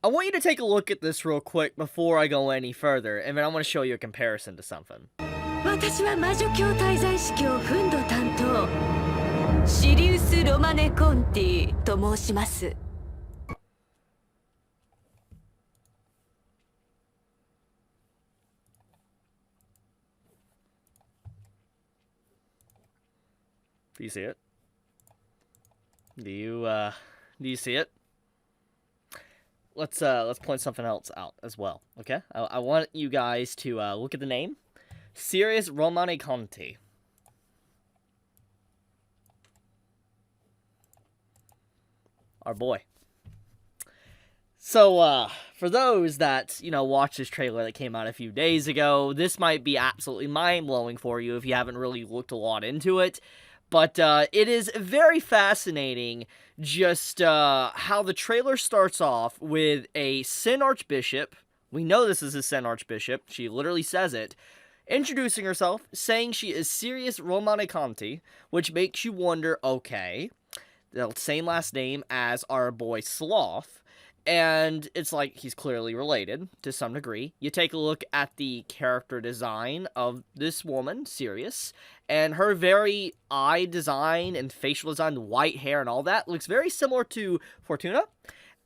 I want you to take a look at this real quick before I go any further, and then I want to show you a comparison to something. 私は魔女教滞在式を憤怒担当シリウス・ロマネ・コンティと申します。Do you see it? Do you see it? Let's point something else out as well, okay? I want you guys to look at the name. Sirius Romane Conti. Our boy. So, for those that, watched this trailer that came out a few days ago, this might be absolutely mind-blowing for you if you haven't really looked a lot into it. But it is very fascinating just how the trailer starts off with a Sin Archbishop. We know this is a Sin Archbishop. She literally says it. Introducing herself, saying she is Sirius Romane Conti, which makes you wonder, okay, the same last name as our boy Sloth. And it's like he's clearly related to some degree. You take a look at the character design of this woman, Sirius, and her very eye design and facial design, the white hair and all that, looks very similar to Fortuna.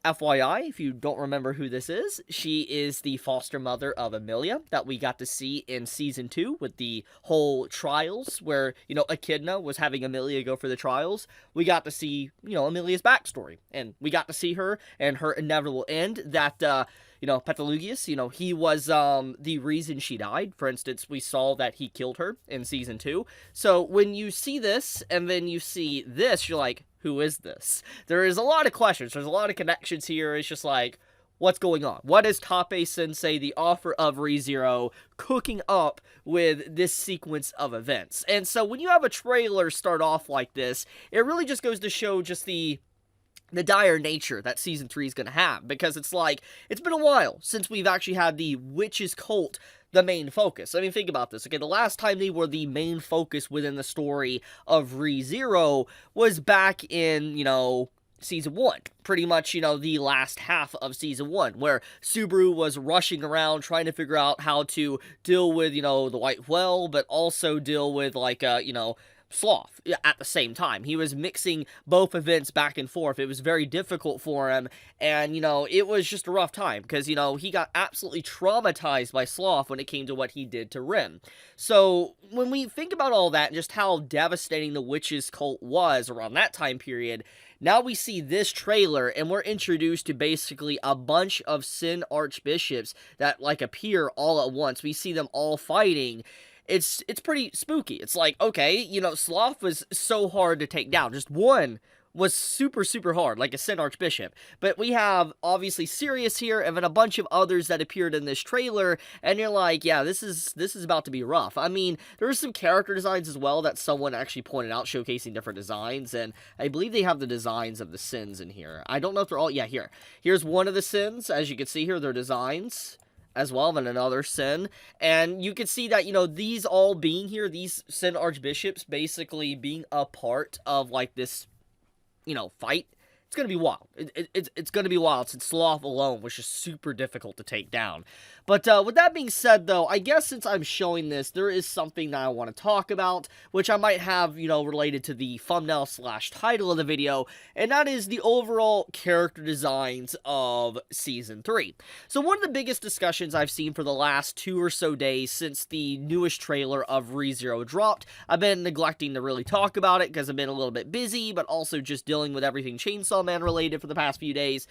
FYI, if you don't remember who this is, she is the foster mother of Amelia that we got to see in Season 2 with the whole trials where, Echidna was having Amelia go for the trials. We got to see, Amelia's backstory, and we got to see her and her inevitable end that, Petalogius, he was the reason she died. For instance, we saw that he killed her in Season 2. So when you see this and then you see this, you're like, who is this? There is a lot of questions. There's a lot of connections here. It's just like, what's going on? What is Tape Sensei, the author of ReZero, cooking up with this sequence of events? And so when you have a trailer start off like this, it really just goes to show just the dire nature that Season 3 is going to have, because it's like, it's been a while since we've actually had the witches cult the main focus. I mean, think about this. Okay, the last time they were the main focus within the story of ReZero was back in, Season 1. Pretty much, the last half of Season 1, where Subaru was rushing around trying to figure out how to deal with, the White Whale, but also deal with, Sloth at the same time. He was mixing both events back and forth. It was very difficult for him, and, it was just a rough time, because, he got absolutely traumatized by Sloth when it came to what he did to Rin. So, when we think about all that, and just how devastating the witches cult was around that time period, now we see this trailer, and we're introduced to basically a bunch of Sin Archbishops that, appear all at once. We see them all fighting. It's pretty spooky. It's like, okay, Sloth was so hard to take down. Just one was super, super hard, like a Sin Archbishop. But we have, obviously, Sirius here, and then a bunch of others that appeared in this trailer, and you're like, yeah, this is about to be rough. I mean, there are some character designs as well that someone actually pointed out, showcasing different designs, and I believe they have the designs of the Sins in here. I don't know if they're all, yeah, here. Here's one of the Sins, as you can see here, their designs as well, and another Sin, and you can see that, these all being here, these Sin Archbishops basically being a part of, this, fight, it's gonna be wild. It's gonna be wild, since Sloth alone was just super difficult to take down. But with that being said, though, I guess since I'm showing this, there is something that I want to talk about, which I might have, related to the thumbnail / title of the video, and that is the overall character designs of Season 3. So one of the biggest discussions I've seen for the last 2 or so days since the newest trailer of ReZero dropped, I've been neglecting to really talk about it because I've been a little bit busy, but also just dealing with everything Chainsaw Man related for the past few days.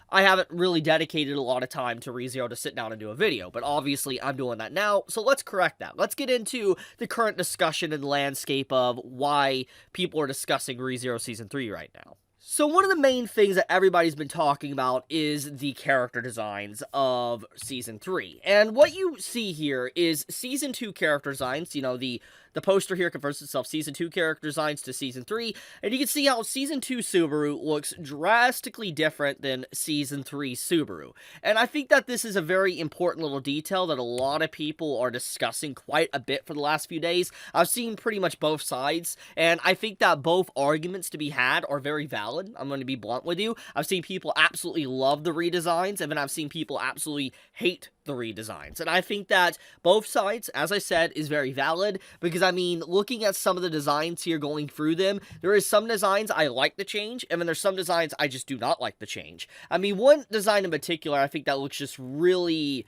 I haven't really dedicated a lot of time to ReZero to sit down and do a video, but obviously I'm doing that now, so let's correct that. Let's get into the current discussion and landscape of why people are discussing ReZero Season 3 right now. So one of the main things that everybody's been talking about is the character designs of Season 3. And what you see here is Season 2 character designs, the the poster here confirms itself, Season 2 character designs to Season 3, and you can see how Season 2 Subaru looks drastically different than Season 3 Subaru. And I think that this is a very important little detail that a lot of people are discussing quite a bit for the last few days. I've seen pretty much both sides, and I think that both arguments to be had are very valid. I'm going to be blunt with you. I've seen people absolutely love the redesigns, and then I've seen people absolutely hate the redesigns. And I think that both sides, as I said, is very valid, because I mean, looking at some of the designs here, going through them, there is some designs I like the change, and then there's some designs I just do not like the change. I mean, one design in particular, I think that looks just really,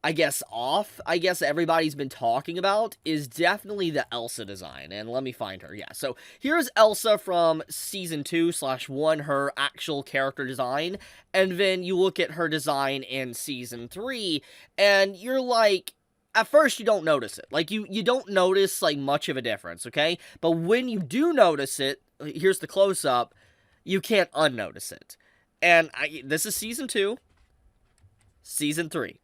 I guess, off, I guess everybody's been talking about, is definitely the Elsa design. And let me find her. Yeah, so here's Elsa from Season 2/1, her actual character design. And then you look at her design in Season 3, and you're like, at first you don't notice it. Like, you don't notice, like, much of a difference, okay? But when you do notice it, here's the close-up, you can't unnotice it. And this is Season 2, Season 3.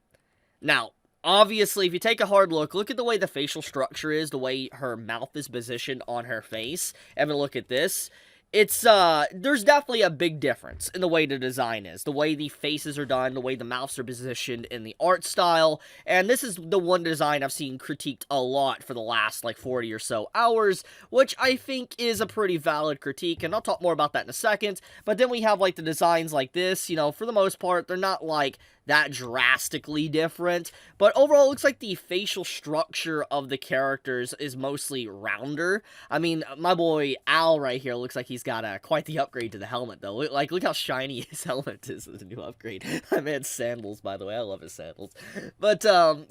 Now, obviously, if you take a hard look at the way the facial structure is, the way her mouth is positioned on her face, and then look at this. It's, there's definitely a big difference in the way the design is, the way the faces are done, the way the mouths are positioned in the art style, and this is the one design I've seen critiqued a lot for the last, like, 40 or so hours, which I think is a pretty valid critique, and I'll talk more about that in a second. But then we have, like, the designs like this, you know, for the most part, they're not, like, that drastically different, but overall it looks like the facial structure of the characters is mostly rounder. I mean, my boy Al right here looks like he's got quite the upgrade to the helmet, though. Look how shiny his helmet is with the new upgrade. I mean, sandals, by the way. I love his sandals. But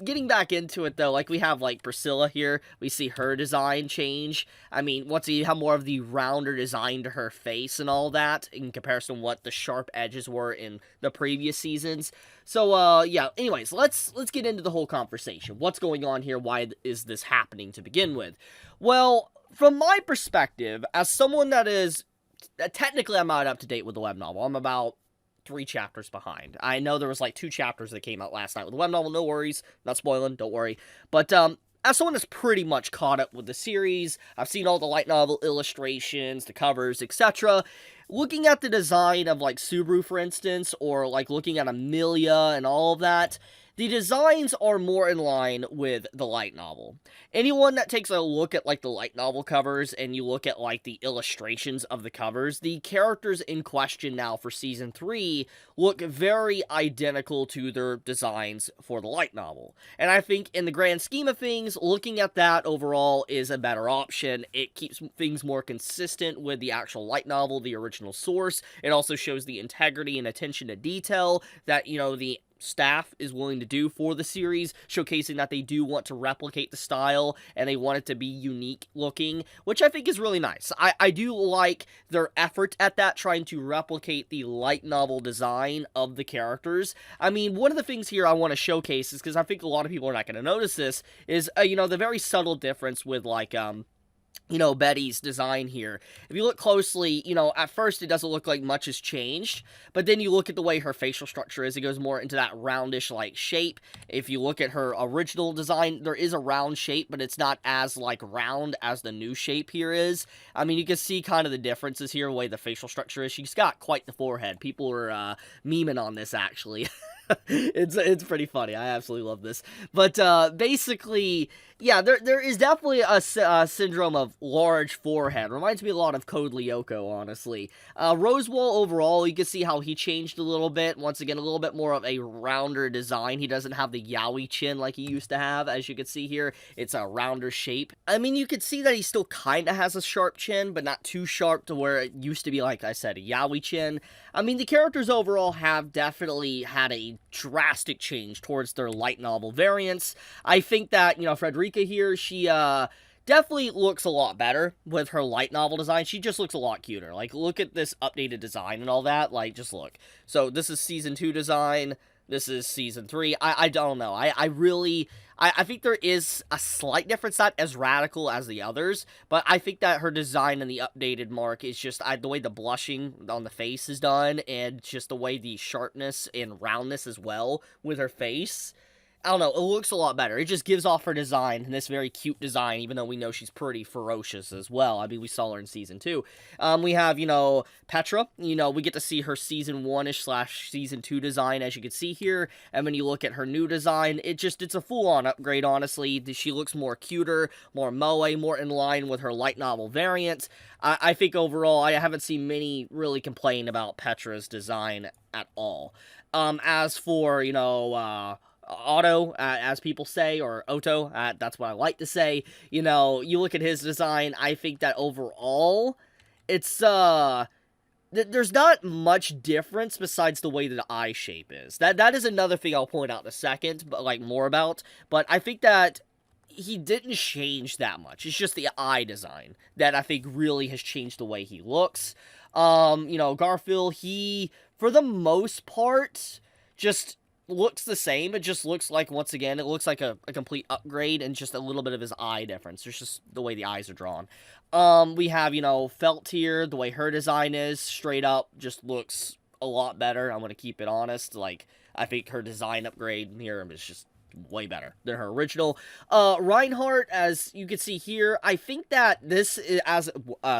getting back into it, though, like, we have, like, Priscilla here. We see her design change. I mean, once you have more of the rounder design to her face and all that, in comparison to what the sharp edges were in the previous seasons. So, yeah, anyways, let's get into the whole conversation. What's going on here? Why is this happening to begin with? Well, from my perspective, as someone that is, technically I'm not up to date with the web novel. I'm about 3 chapters behind. I know there was, like, 2 chapters that came out last night with the web novel. No worries. Not spoiling. Don't worry. But, as someone that's pretty much caught up with the series, I've seen all the light novel illustrations, the covers, etc. Looking at the design of, like, Subaru, for instance, or, like, looking at Amelia and all of that, the designs are more in line with the light novel. Anyone that takes a look at, like, the light novel covers, and you look at, like, the illustrations of the covers, the characters in question now for Season 3 look very identical to their designs for the light novel. And I think in the grand scheme of things, looking at that overall is a better option. It keeps things more consistent with the actual light novel, the original source. It also shows the integrity and attention to detail that, you know, the staff is willing to do for the series, showcasing that they do want to replicate the style and they want it to be unique looking, which I think is really nice. I do like their effort at that, trying to replicate the light novel design of the characters. I mean, one of the things here I want to showcase is, because I think a lot of people are not going to notice this, is, you know, the very subtle difference with, like, you know, Betty's design here. If you look closely, you know, at first it doesn't look like much has changed, but then you look at the way her facial structure is, it goes more into that roundish, like, shape. If you look at her original design, there is a round shape, but it's not as, like, round as the new shape here is. I mean, you can see kind of the differences here, the way the facial structure is. She's got quite the forehead. People are, memeing on this, actually. It's pretty funny. I absolutely love this. But basically, yeah, there is definitely a syndrome of large forehead. Reminds me a lot of Code Lyoko, honestly. Rosewall overall, you can see how he changed a little bit. Once again, a little bit more of a rounder design. He doesn't have the yaoi chin like he used to have, as you can see here. It's a rounder shape. I mean, you can see that he still kind of has a sharp chin, but not too sharp to where it used to be, like I said, a yaoi chin. I mean, the characters overall have definitely had a drastic change towards their light novel variants. I think that, you know, Frederica here, she definitely looks a lot better with her light novel design. She just looks a lot cuter. Like, look at this updated design and all that. Like, just look. So this is Season 2 design. This is Season 3. I don't know. I think there is a slight difference, not as radical as the others, but I think that her design in the updated mark is just the way the blushing on the face is done, and just the way the sharpness and roundness as well with her face. I don't know, it looks a lot better. It just gives off her design, and this very cute design, even though we know she's pretty ferocious as well. I mean, we saw her in Season 2. We have, Petra. We get to see her Season 1-ish / Season 2 design, as you can see here. And when you look at her new design, it's a full-on upgrade, honestly. She looks more cuter, more moe, more in line with her light novel variant. I think overall, I haven't seen many really complain about Petra's design at all. As for, Otto, as people say, or Otto, that's what I like to say. You look at his design, I think that overall, it's, there's not much difference besides the way that the eye shape is. That is another thing I'll point out in a second, but, more about, but I think that he didn't change that much. It's just the eye design that I think really has changed the way he looks. Garfield, he, for the most part, just looks the same. It just looks like, once again, it looks like a complete upgrade and just a little bit of his eye difference. There's just the way the eyes are drawn. We have, Felt here. The way her design is, straight up, just looks a lot better. I'm going to keep it honest. I think her design upgrade here is just way better than her original. Reinhardt, as you can see here, I think that this is, as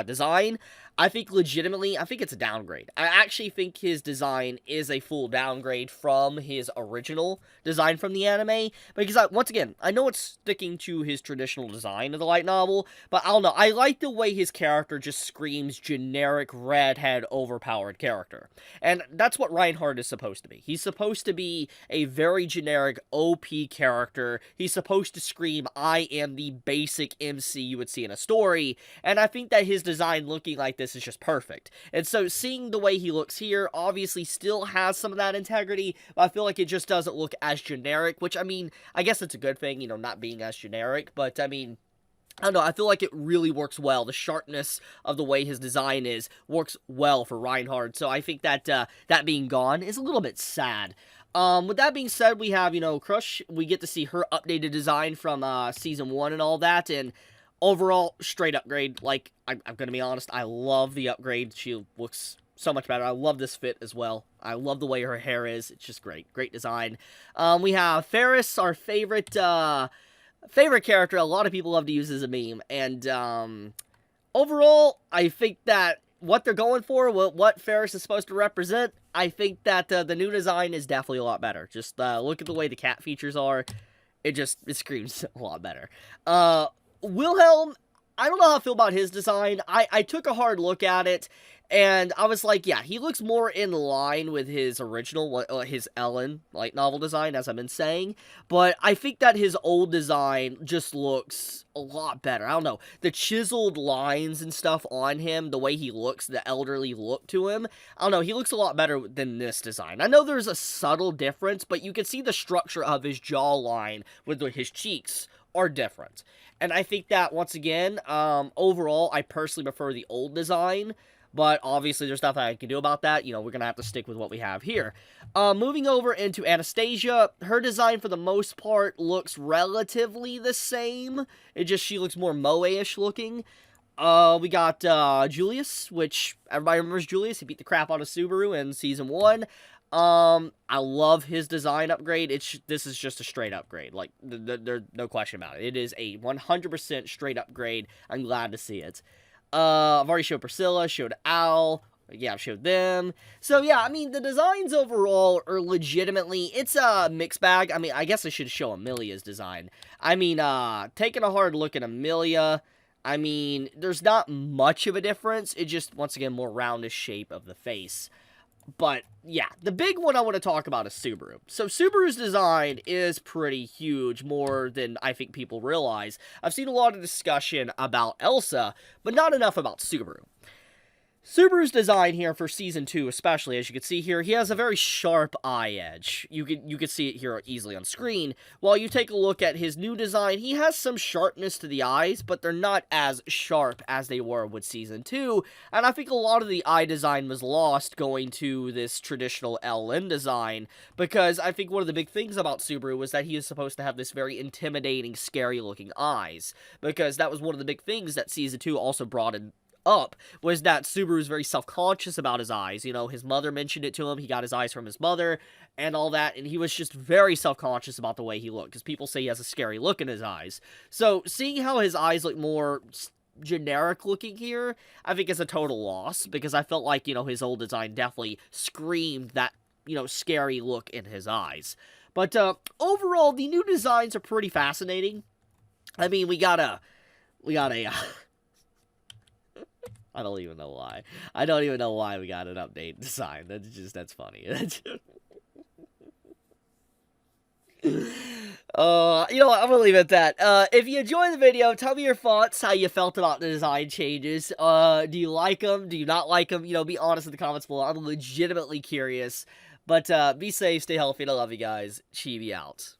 design, I think it's a downgrade. I actually think his design is a full downgrade from his original design from the anime, because once again, I know it's sticking to his traditional design of the light novel, but I don't know, I like the way his character just screams generic redhead overpowered character, and that's what Reinhardt is supposed to be. He's supposed to be a very generic OP character. He's supposed to scream, I am the basic MC you would see in a story, and I think that his design looking like this is just perfect. And so seeing the way he looks here obviously still has some of that integrity, but I feel like it just doesn't look as generic, which, I mean, I guess it's a good thing, not being as generic, but I mean, I don't know, I feel like it really works well. The sharpness of the way his design works well for Reinhardt, so I think that that being gone is a little bit sad. With that being said, we have, Crush. We get to see her updated design from Season 1 and all that, and overall, straight upgrade. I'm gonna be honest, I love the upgrade. She looks so much better. I love this fit as well. I love the way her hair is. It's just great. Great design. We have Ferris, our favorite character. A lot of people love to use as a meme. And, overall, I think that what they're going for, what Ferris is supposed to represent, I think that the new design is definitely a lot better. Just look at the way the cat features are. It screams a lot better. Wilhelm, I don't know how I feel about his design. I took a hard look at it, and I was like, yeah, he looks more in line with his original, his Ellen light novel design, as I've been saying, but I think that his old design just looks a lot better. I don't know, the chiseled lines and stuff on him, the way he looks, the elderly look to him, I don't know, he looks a lot better than this design. I know there's a subtle difference, but you can see the structure of his jawline with his cheeks are different. And I think that, once again, overall, I personally prefer the old design, but obviously there's nothing I can do about that. We're going to have to stick with what we have here. Moving over into Anastasia, her design, for the most part, looks relatively the same. She looks more moe-ish looking. We got Julius, which everybody remembers Julius. He beat the crap out of Subaru in Season 1. I love his design upgrade. This is just a straight upgrade. There's no question about it. It is a 100% straight upgrade. I'm glad to see it. I've already showed Priscilla, showed Al. Yeah, I've showed them. So, yeah, I mean, the designs overall are legitimately, it's a mixed bag. I mean, I guess I should show Amelia's design. I mean, taking a hard look at Amelia, I mean, there's not much of a difference. It just, once again, more roundish shape of the face. But, yeah, the big one I want to talk about is Subaru. So, Subaru's design is pretty huge, more than I think people realize. I've seen a lot of discussion about Elsa, but not enough about Subaru. Subaru's design here for Season 2, especially, as you can see here, he has a very sharp eye edge. You can see it here easily on screen. While you take a look at his new design, he has some sharpness to the eyes, but they're not as sharp as they were with Season 2, and I think a lot of the eye design was lost going to this traditional LN design, because I think one of the big things about Subaru was that he is supposed to have this very intimidating, scary-looking eyes, because that was one of the big things that Season 2 also brought in up was that Subaru's very self-conscious about his eyes. You know, his mother mentioned it to him. He got his eyes from his mother and all that, and he was just very self-conscious about the way he looked, because people say he has a scary look in his eyes. So, seeing how his eyes look more generic looking here, I think is a total loss, because I felt like, you know, his old design definitely screamed that, you know, scary look in his eyes. But, overall, the new designs are pretty fascinating. I mean, we got a I don't even know why. I don't even know why we got an update design. That's funny. You know what, I'm gonna leave it at that. If you enjoyed the video, tell me your thoughts, how you felt about the design changes. Do you like them? Do you not like them? You know, be honest in the comments below. I'm legitimately curious. But, be safe, stay healthy, and I love you guys. Chibi out.